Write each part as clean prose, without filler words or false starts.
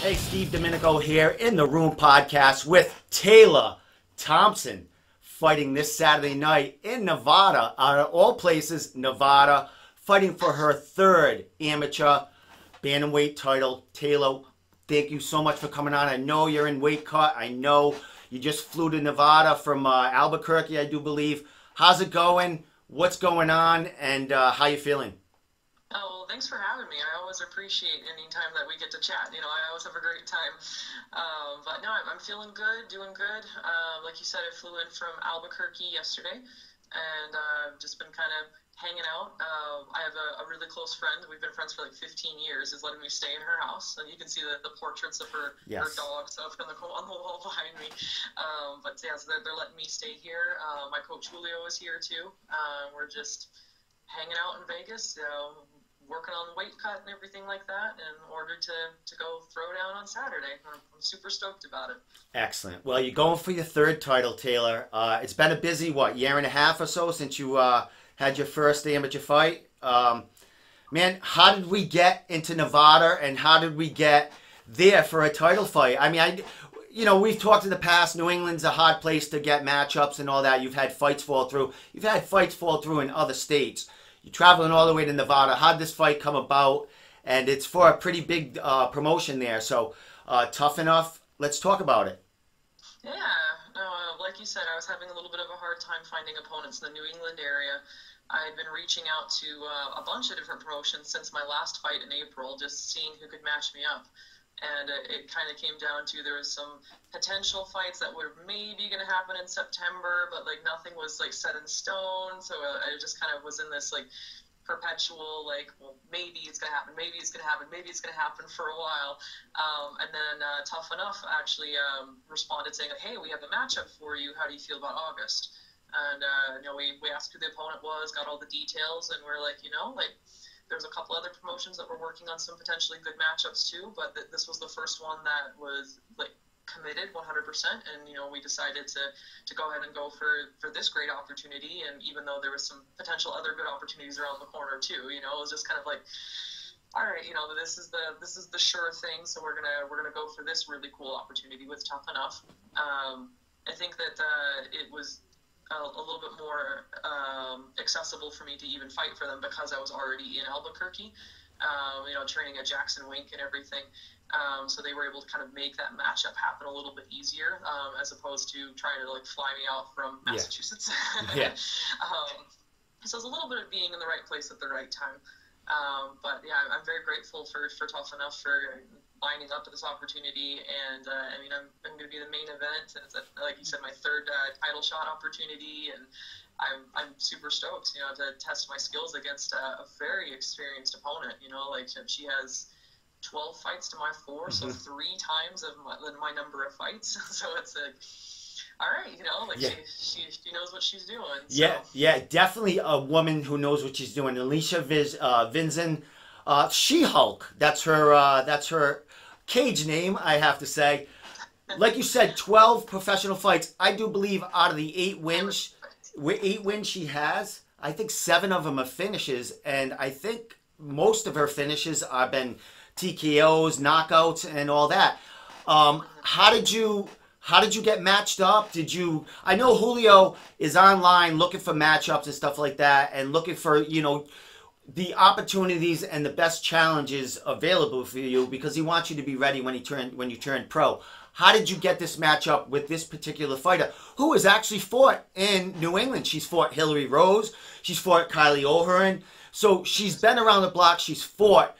Hey, Steve Domenico here in the Room podcast with Taylor Thompson, fighting this Saturday night in Nevada, out of all places, Nevada, fighting for her third amateur bantamweight title. Taylor, thank you so much for coming on. I know you're in weight cut. I know you just flew to Nevada from Albuquerque, I do believe. How's it going? What's going on? And how you feeling? Oh, well, thanks for having me. I always appreciate any time that we get to chat. You know, I always have a great time. But no, I'm feeling good, doing good. Like you said, I flew in from Albuquerque yesterday, and just been kind of hanging out. I have a really close friend. We've been friends for like 15 years. Is letting me stay in her house, and you can see the portraits of her dogs up on the wall behind me. But yeah, so they're letting me stay here. My coach Julio is here too. We're just hanging out in Vegas, working on weight cut and everything like that in order to go throw down on Saturday. I'm super stoked about it. Excellent. Well, you're going for your third title, Taylor. It's been a busy, year and a half or so since you had your first amateur fight. Man, how did we get into Nevada, and how did we get there for a title fight? I mean, we've talked in the past, New England's a hard place to get matchups and all that. You've had fights fall through. You've had fights fall through in other states. You're traveling all the way to Nevada. How'd this fight come about? And it's for a pretty big promotion there. So, Tuff-N-Uff, let's talk about it. Yeah, no, like you said, I was having a little bit of a hard time finding opponents in the New England area. I had been reaching out to a bunch of different promotions since my last fight in April, just seeing who could match me up. And it kind of came down to there was some potential fights that were maybe going to happen in September, but like nothing was like set in stone. So I just kind of was in this like perpetual well, maybe it's going to happen, maybe it's going to happen, maybe it's going to happen for a while. And then Tuff-N-Uff actually responded saying, hey, we have a matchup for you. How do you feel about August? And we asked who the opponent was, got all the details, and we're like, there's a couple other promotions that were working on some potentially good matchups too, but this was the first one that was committed 100%, and we decided to go ahead and go for this great opportunity. And even though there was some potential other good opportunities around the corner too, it was just kind of like, all right, this is the sure thing, so we're gonna go for this really cool opportunity with Tuff-N-Uff. I think that it was a little bit more accessible for me to even fight for them because I was already in Albuquerque, training at Jackson Wink and everything. So they were able to kind of make that matchup happen a little bit easier, as opposed to trying to fly me out from Massachusetts. Yeah. So it's a little bit of being in the right place at the right time. But yeah, I'm very grateful for Tuff-N-Uff for lining up to this opportunity, and I'm going to be the main event, and it's like you said, my third title shot opportunity, and I'm super stoked, to test my skills against a very experienced opponent. She has 12 fights to my 4, so 3 times of my number of fights. So it's all right, she knows what she's doing. So. Yeah, definitely a woman who knows what she's doing. Alicia Vinzen, She-Hulk. That's her cage name, I have to say. Like you said, 12 professional fights. I do believe out of the 8 wins she has, I think 7 of them are finishes, and I think most of her finishes have been TKOs, knockouts, and all that. How did you get matched up? I know Julio is online looking for matchups and stuff like that, and looking for, the opportunities and the best challenges available for you, because he wants you to be ready when you turn pro. How did you get this matchup with this particular fighter, who has actually fought in New England? She's fought Hillary Rose. She's fought Kylie O'Hearn. So she's been around the block. She's fought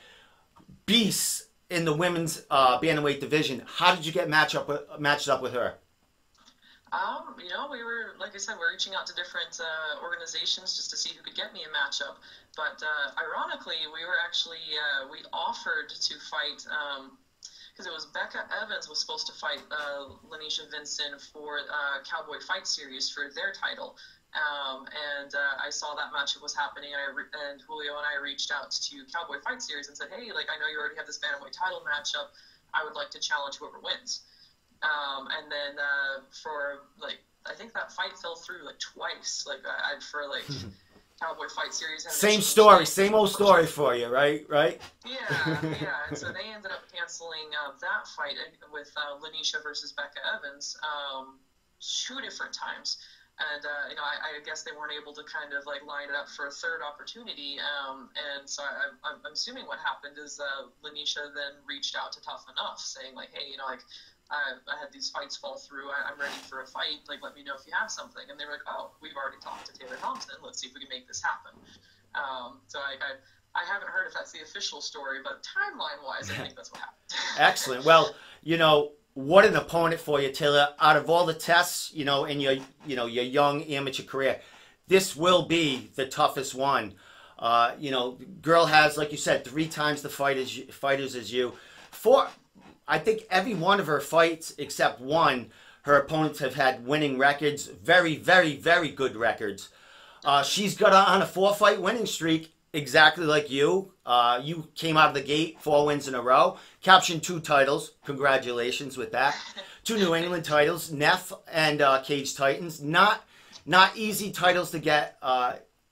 beasts in the women's bantamweight division. How did you get matched up with her? We were, like I said, we're reaching out to different organizations just to see who could get me a matchup. But ironically, we were actually, we offered to fight, because it was Becca Evans was supposed to fight Lanisha Vinson for Cowboy Fight Series for their title. And I saw that matchup was happening, and Julio and I reached out to Cowboy Fight Series and said, hey, I know you already have this bantamweight title matchup. I would like to challenge whoever wins. And then for I think that fight fell through twice. Cowboy Fight Series. Same story, same old story for you, right? Right? Yeah, yeah. And so they ended up canceling that fight with Lanisha versus Becca Evans 2 different times. And, you know, I guess they weren't able to kind of like line it up for a third opportunity. And so I'm assuming what happened is Lanisha then reached out to Tuff-N-Uff saying like, hey, you know, like, I had these fights fall through. I'm ready for a fight. Like, let me know if you have something. And they were like, oh, we've already talked to Taylor Thompson. Let's see if we can make this happen. So I haven't heard if that's the official story, but timeline-wise, I think that's what happened. Excellent. Well, you know, what an opponent for you, Taylor. Out of all the tests, you know, in your young amateur career, this will be the toughest one. You know, girl has, like you said, 3 times the fighters as you. I think every one of her fights, except one, her opponents have had winning records. Very, very, very good records. She's got on a 4-fight winning streak, exactly like you. You came out of the gate, 4 wins in a row. Captioned 2 titles. Congratulations with that. 2 New England titles, Neff and Cage Titans. Not easy titles to get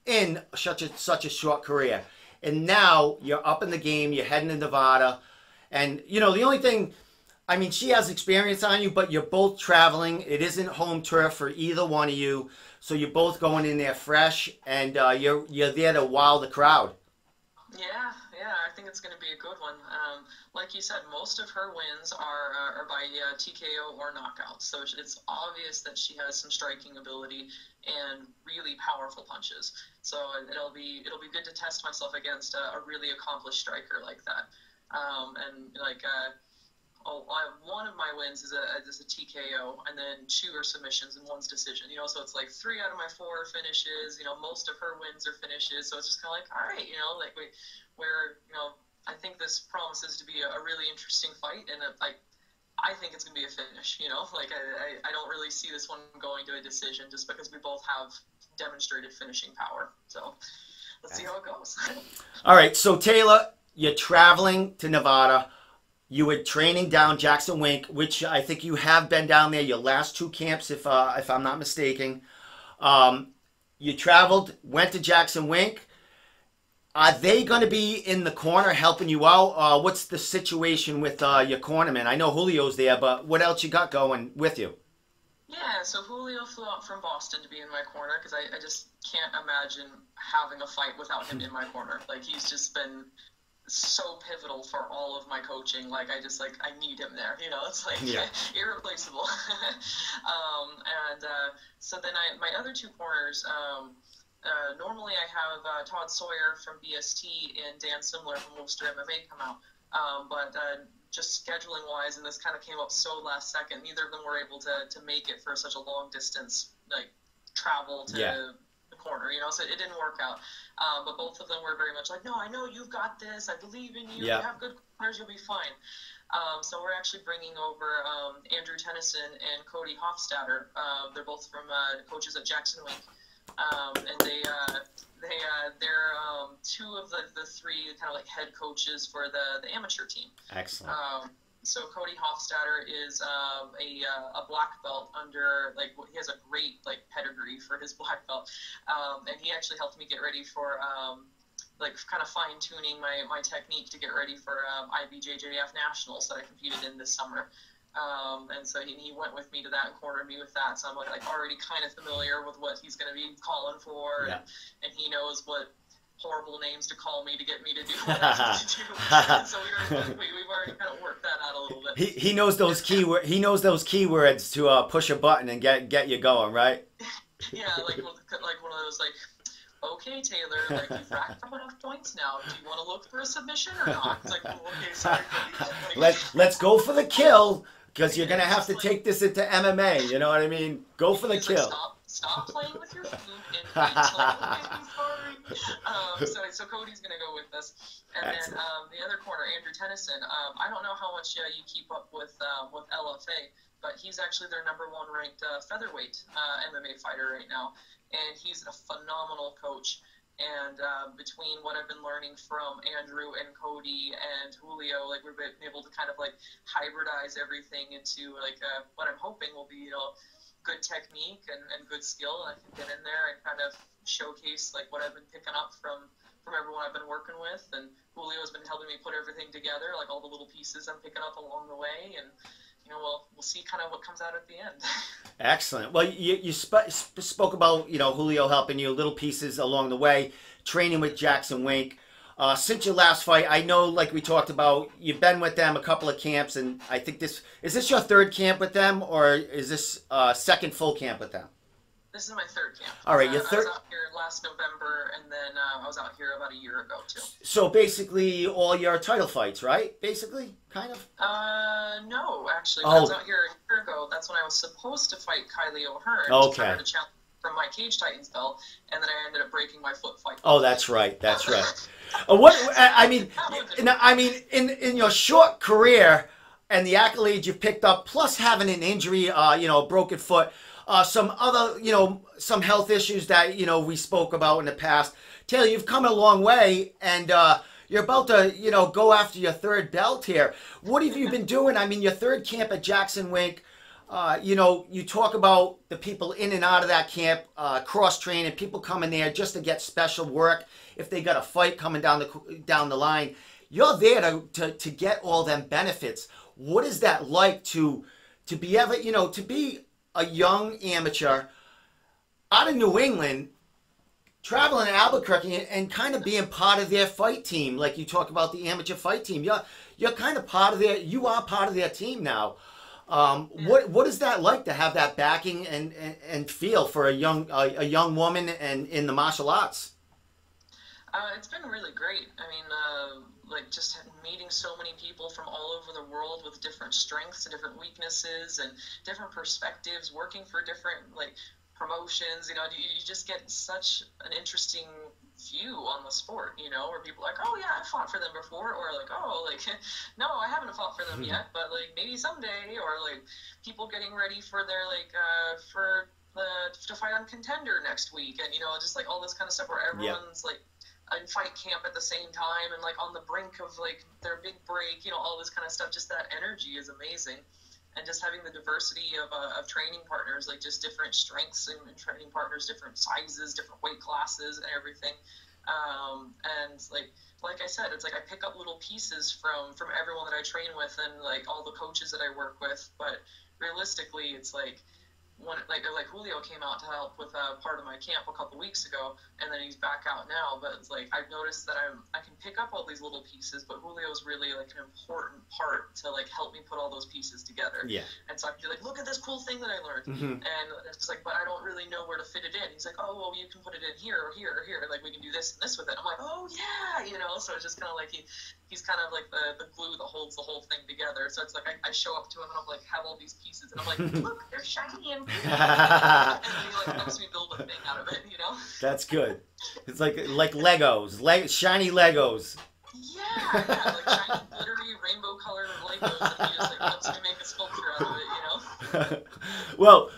in such a short career. And now you're up in the game. You're heading to Nevada. And, you know, the only thing, I mean, she has experience on you, but you're both traveling. It isn't home turf for either one of you. So you're both going in there fresh, and you're there to wow the crowd. Yeah, I think it's going to be a good one. Like you said, most of her wins are by TKO or knockout. So it's obvious that she has some striking ability and really powerful punches. So it'll be good to test myself against a really accomplished striker like that. One of my wins is a TKO, and then 2 are submissions and 1's decision. You know, so it's like 3 out of my 4 finishes. You know, most of her wins are finishes. So it's just kind of like, all right, you know, like we're you know, I think this promises to be a really interesting fight, and I think it's gonna be a finish. You know, like I don't really see this one going to a decision just because we both have demonstrated finishing power. So let's see how it goes. All right, so Taylor, you're traveling to Nevada. You were training down Jackson Wink, which I think you have been down there your last 2 camps, if I'm not mistaken. You traveled, went to Jackson Wink. Are they going to be in the corner helping you out? What's the situation with your cornerman? I know Julio's there, but what else you got going with you? Yeah, so Julio flew out from Boston to be in my corner because I just can't imagine having a fight without him in my corner. Like, he's just been so pivotal for all of my coaching. Like, I need him there, you know. It's like irreplaceable. So then my other 2 corners, normally I have Todd Sawyer from BST and Dan Simler from Worcester MMA come out, but just scheduling wise, and this kind of came up so last second, neither of them were able to make it for such a long distance like travel to the corner, you know, so it didn't work out. But both of them were very much like, no, I know you've got this. I believe in you. You have good corners. You'll be fine. So we're actually bringing over Andrew Tennyson and Cody Hofstadter. They're both from coaches at Jackson Wink. And they're 2 of the 3 kind of like head coaches for the amateur team. Excellent. So Cody Hofstadter is a black belt under, like, he has a great like pedigree for his black belt, and he actually helped me get ready for like kind of fine tuning my technique to get ready for IBJJF Nationals that I competed in this summer. And so he went with me to that and cornered me with that. So I'm like already kind of familiar with what he's going to be calling for, and he knows what horrible names to call me to get me to do what I need to do. So we've already kind of worked that out a little bit. He knows those keywords to push a button and get you going, right? Yeah, like one of those like, okay, Taylor, like, you've racked up enough points now. Do you want to look for a submission or not? It's like, okay, sorry. Let's go for the kill, because you're gonna have to take this into MMA. You know what I mean? Go for the kill. Like, stop playing with your food and eat. Like, sorry. So Cody's gonna go with us, and then the other corner, Andrew Tennyson. I don't know how much you keep up with LFA, but he's actually their #1 ranked featherweight MMA fighter right now. And he's a phenomenal coach. And between what I've been learning from Andrew and Cody and Julio, like, we've been able to kind of like hybridize everything into like what I'm hoping will be, you know, good technique and good skill, and I can get in there and kind of showcase like what I've been picking up from everyone I've been working with. And Julio's been helping me put everything together, like all the little pieces I'm picking up along the way, and we'll see kind of what comes out at the end. Excellent. Well, you spoke about Julio helping you little pieces along the way, training with Jackson Wink. Since your last fight, I know, like we talked about, you've been with them a couple of camps, and I think is this your third camp with them, or is this second full camp with them? This is my third camp. All right, your third. I was out here last November, and then I was out here about a year ago too. So basically, all your title fights, right? Basically, kind of. No, actually, when I was out here a year ago, that's when I was supposed to fight Kylie O'Hearn. To challenge from my Cage Titans belt, and then I ended up breaking my foot fight. Oh, that's right. That's right. What I mean, in your short career and the accolades you've picked up, plus having an injury, a broken foot, some other, some health issues that we spoke about in the past. Taylor, you've come a long way, and you're about to go after your third belt here. What have you been doing? I mean, your third camp at Jackson Wink. You talk about the people in and out of that camp, cross-training, people coming there just to get special work if they got a fight coming down the line. You're there to get all them benefits. What is that like to be ever, to be a young amateur out of New England, traveling to Albuquerque and kind of being part of their fight team, like you talk about the amateur fight team. You're kind of part of you are part of their team now. What is that like to have that backing and feel for a young woman and in the martial arts? It's been really great. I mean, like just meeting so many people from all over the world with different strengths and different weaknesses and different perspectives, working for different promotions. You just get such an interesting view on the sport, where people are like, oh yeah, I fought for them before, or like, oh, like, no, I haven't fought for them yet, but like maybe someday, or like people getting ready for their to fight on Contender next week, and just like all this kind of stuff where everyone's like in fight camp at the same time and like on the brink of like their big break, all this kind of stuff. Just that energy is amazing. And just having the diversity of training partners, like just different strengths and training partners, different sizes, different weight classes and everything. And like I said, it's like I pick up little pieces from everyone that I train with and like all the coaches that I work with. But realistically, it's like when like Julio came out to help with part of my camp a couple weeks ago, and then he's back out now. But it's like I've noticed that I can pick up all these little pieces, but Julio's really like an important part to like help me put all those pieces together. Yeah. And so I'd be like, look at this cool thing that I learned, and it's just like, but I don't really know where to fit it in. He's like, oh well, you can put it in here or here or here. Like we can do this and this with it. I'm like, oh yeah, So it's just kind of like he's kind of like the glue that holds the whole thing together. So it's like I show up to him and I'm like, have all these pieces, and I'm like, look, they're shiny and and he like helps me build a thing out of it, That's good. It's like Legos, shiny Legos. Yeah, like shiny, glittery, rainbow colored Legos, and he just like helps me make a sculpture out of it, Well,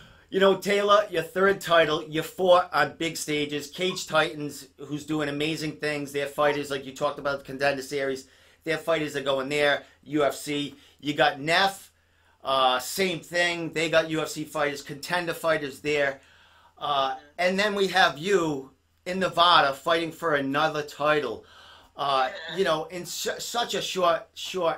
Taylor, your third title, you fought on big stages. Cage Titans, who's doing amazing things. Their fighters, like you talked about the Contender Series, their fighters are going there. UFC. You got Neff. Same thing. They got UFC fighters, Contender fighters there. And then we have you in Nevada fighting for another title. In such a short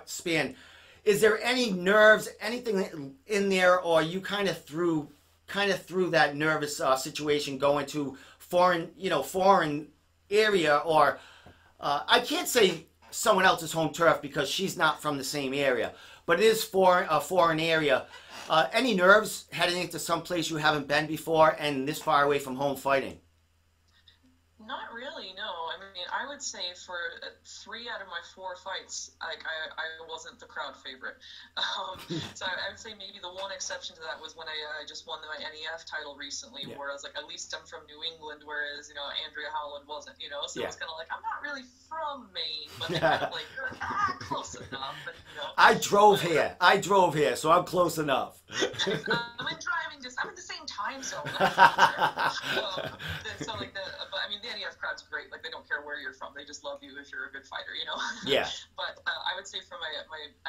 span. Is there any nerves, anything in there, or you kind of through that nervous situation going to foreign area, or I can't say someone else's home turf because she's not from the same area. But it is a foreign area. Any nerves heading into some place you haven't been before and this far away from home fighting? Not really, no. I mean, I would say for 3 out of my 4 fights, like I wasn't the crowd favorite. So I would say maybe the one exception to that was when I just won my NEF title recently, where I was like, at least I'm from New England, whereas Andrea Howland wasn't. So it's kind of like I'm not really from Maine, but they're kind of like close enough. And, I drove here, so I'm close enough. I'm in driving distance. I'm in the same time zone. So like but I mean the NEF crowd's great. Like they don't care where you're from. They just love you if you're a good fighter, Yeah. But I would say for my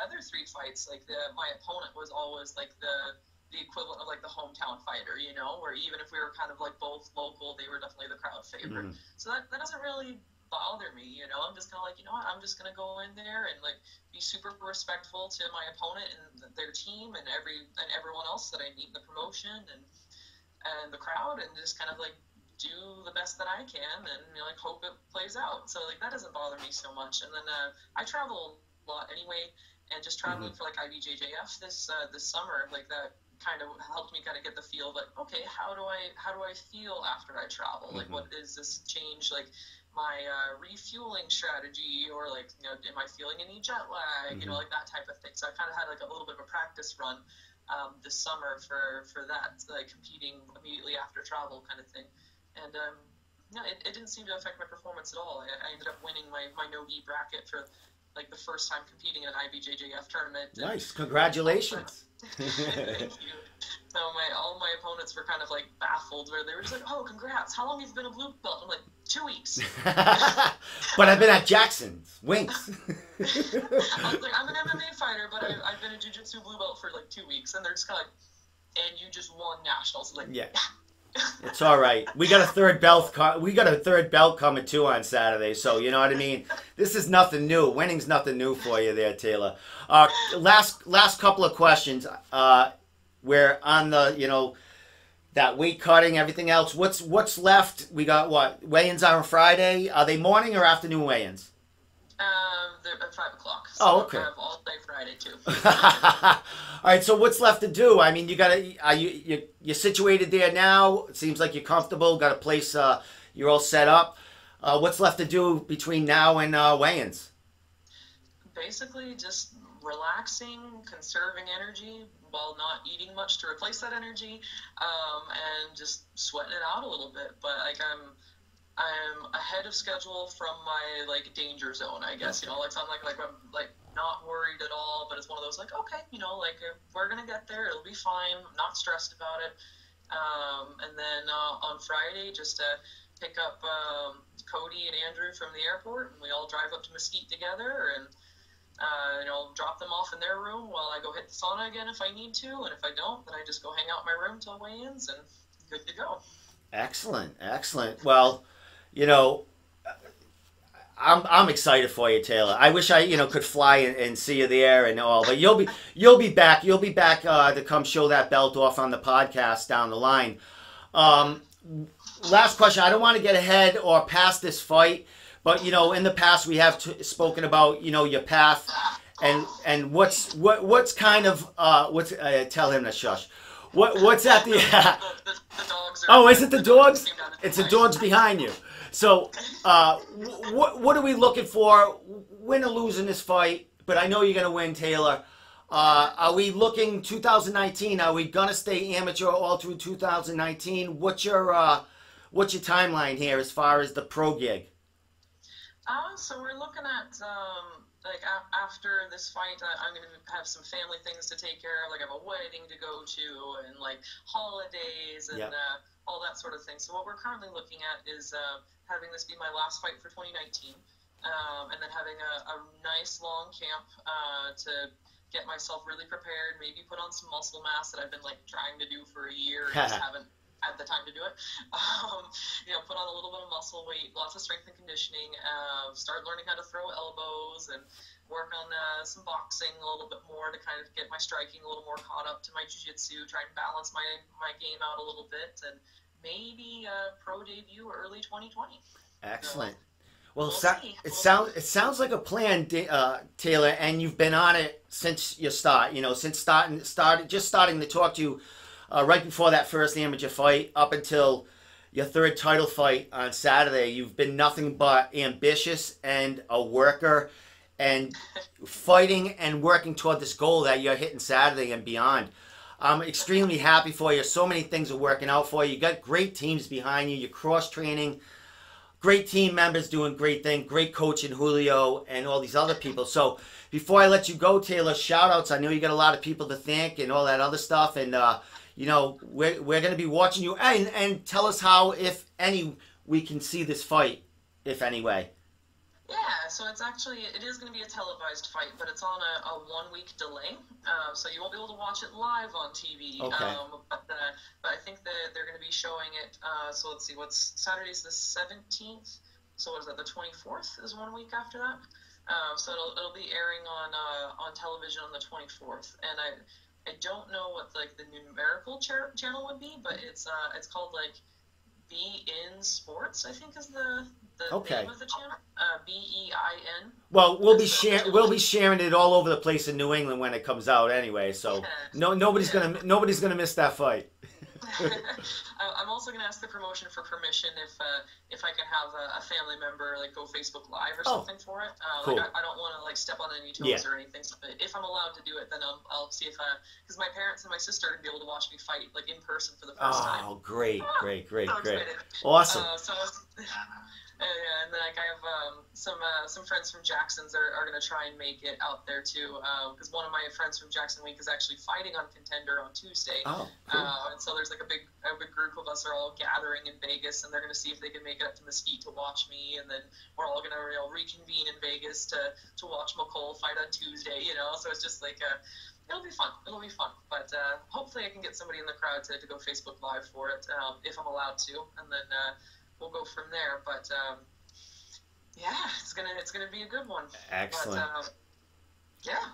other 3 fights, like my opponent was always like the the equivalent of like the hometown fighter, you know, where even if we were kind of like both local, they were definitely the crowd favorite. So that doesn't really bother me, you know. I'm just kind of like, you know what, I'm just gonna go in there and like be super respectful to my opponent and their team and everyone else that I meet in the promotion and the crowd, and just kind of like do the best that I can and, you know, like hope it plays out. So like that doesn't bother me so much. And then I travel a lot anyway, and just traveling for like IBJJF this summer, like that kind of helped me kind of get the feel of like, okay, how do I feel after I travel? Like, what is this change, like my refueling strategy, or like, you know, am I feeling any jet lag, you know, like that type of thing. So I kind of had like a little bit of a practice run this summer for that, like competing immediately after travel kind of thing. And yeah, it didn't seem to affect my performance at all. I ended up winning my no-gi bracket for like the first time competing in an IBJJF tournament. Nice, congratulations. Thank you. So all my opponents were kind of like baffled, where they were just like, "Oh, congrats! How long have you been a blue belt?" I'm like, 2 weeks. But I've been at Jackson's Winks. I was like, I'm an MMA fighter, but I've been a jiu-jitsu blue belt for like 2 weeks, and they're just kind of like, "And you just won nationals." Like, yeah. It's all right. We got a third belt. We got a third belt coming too on Saturday. So you know what I mean. This is nothing new. Winning's nothing new for you there, Taylor. Last couple of questions. We're on the, you know, that weight cutting, everything else. What's left? We got what weigh-ins on Friday. Are they morning or afternoon weigh-ins? They're at 5 o'clock. So oh, okay. I have all day Friday too. All right. So what's left to do? I mean, you're situated there now. It seems like you're comfortable. Got a place. You're all set up. What's left to do between now and weigh-ins? Basically, just relaxing, conserving energy while not eating much to replace that energy, and just sweating it out a little bit. But like I'm ahead of schedule from my like danger zone, I guess. You know, like so I'm like not worried at all. But it's one of those like, okay, you know, like we're gonna get there. It'll be fine. I'm not stressed about it. And then on Friday, just pick up Cody and Andrew from the airport, and we all drive up to Mesquite together, and you know, drop them off in their room while I go hit the sauna again if I need to, and if I don't, then I just go hang out in my room till weigh-ins, and good to go. Excellent. Well, you know, I'm excited for you, Taylor. I wish I, you know, could fly and see you there and all, but you'll be back to come show that belt off on the podcast down the line. Last question. I don't want to get ahead or past this fight, but you know, in the past we have spoken about, you know, your path and what's kind of tell him to shush. What's at the? The dogs are, oh, is it the dogs? It's the dogs behind you. So, what are we looking for? Win or lose in this fight? But I know you're going to win, Taylor. Are we looking 2019? Are we going to stay amateur all through 2019? What's your timeline here as far as the pro gig? So we're looking at like after this fight, I'm going to have some family things to take care of. Like I have a wedding to go to, and like holidays and all that sort of thing. So what we're currently looking at is having this be my last fight for 2019, and then having a nice long camp to get myself really prepared. Maybe put on some muscle mass that I've been like trying to do for a year and just haven't had the time to do it. You know, put on a little bit of muscle weight, lots of strength and conditioning, start learning how to throw elbows, and work on some boxing a little bit more to kind of get my striking a little more caught up to my jiu-jitsu, try and balance my game out a little bit, and maybe pro debut early 2020. Excellent. So, well, it sounds like a plan, Taylor, and you've been on it since your start. You know, since starting to talk to you right before that first amateur fight up until your third title fight on Saturday. You've been nothing but ambitious and a worker, and fighting and working toward this goal that you're hitting Saturday and beyond. I'm extremely happy for you. So many things are working out for you. You got great teams behind you. You're cross-training. Great team members doing great things. Great coach in Julio and all these other people. So before I let you go, Taylor, shout-outs. I know you got a lot of people to thank and all that other stuff. And, you know, we're going to be watching you. And tell us how, if any, we can see this fight, if any way. Yeah, so it is going to be a televised fight, but it's on a 1 week delay. So you won't be able to watch it live on TV. Okay. But I think that they're going to be showing it. So let's see, Saturday's the 17th. So what is that? The 24th is 1 week after that. So it'll be airing on television on the 24th. And I don't know what like the numerical channel would be, but it's called like Be In Sports, I think is the name of the channel. BEIN. Well, we'll be sharing it all over the place in New England when it comes out anyway. So nobody's gonna miss that fight. I'm also going to ask the promotion for permission if I can have a family member like go Facebook Live or something for it. Cool. Like I don't want to like step on any toes or anything. So if I'm allowed to do it, then I'll see if because my parents and my sister are going to be able to watch me fight like in person for the first time. Oh, great. Excited. Awesome. And then like I have some friends from Jackson's are going to try and make it out there too, because one of my friends from Jackson Week is actually fighting on Contender on Tuesday. Oh, cool. And so there's like a big group of us are all gathering in Vegas, and they're going to see if they can make it up to Mesquite to watch me, and then we're all going to reconvene in Vegas to watch McCole fight on Tuesday. So it's just like it'll be fun. But hopefully I can get somebody in the crowd to go Facebook Live for it if I'm allowed to, and then we'll go from there. But it's gonna be a good one. Excellent. But,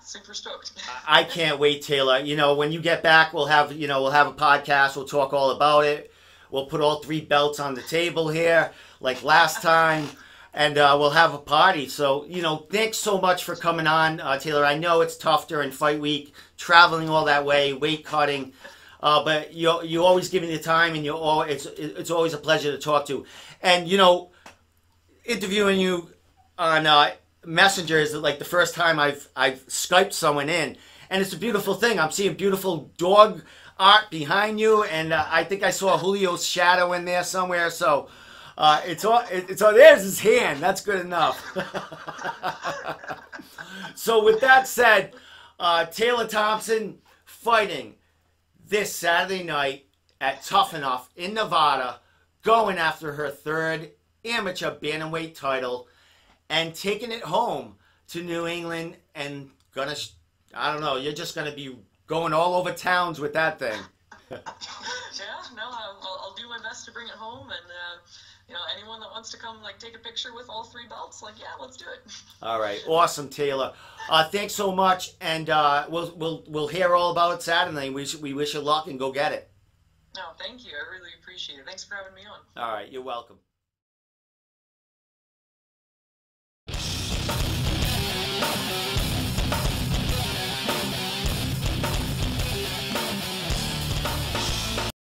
super stoked. I can't wait, Taylor. When you get back, we'll have a podcast. We'll talk all about it. We'll put all 3 belts on the table here, like last time, and we'll have a party. So, thanks so much for coming on, Taylor. I know it's tough during fight week, traveling all that way, weight cutting. But you always give me the time, and it's always a pleasure to talk to. And interviewing you on Messenger is like the first time I've Skyped someone in, and it's a beautiful thing. I'm seeing beautiful dog art behind you, and I think I saw Julio's shadow in there somewhere. So it's all there's his hand. That's good enough. So with that said, Taylor Thompson fighting this Saturday night at Tuff-N-Uff in Nevada, going after her 3rd amateur bantamweight title and taking it home to New England, and you're just gonna be going all over towns with that thing. I'll do my best to bring it home, and anyone that wants to come like take a picture with all 3 belts, let's do it. All right, awesome, Taylor. Thanks so much, and we'll hear all about it Saturday. We wish you luck, and go get it. No, thank you. I really appreciate it. Thanks for having me on. All right, you're welcome.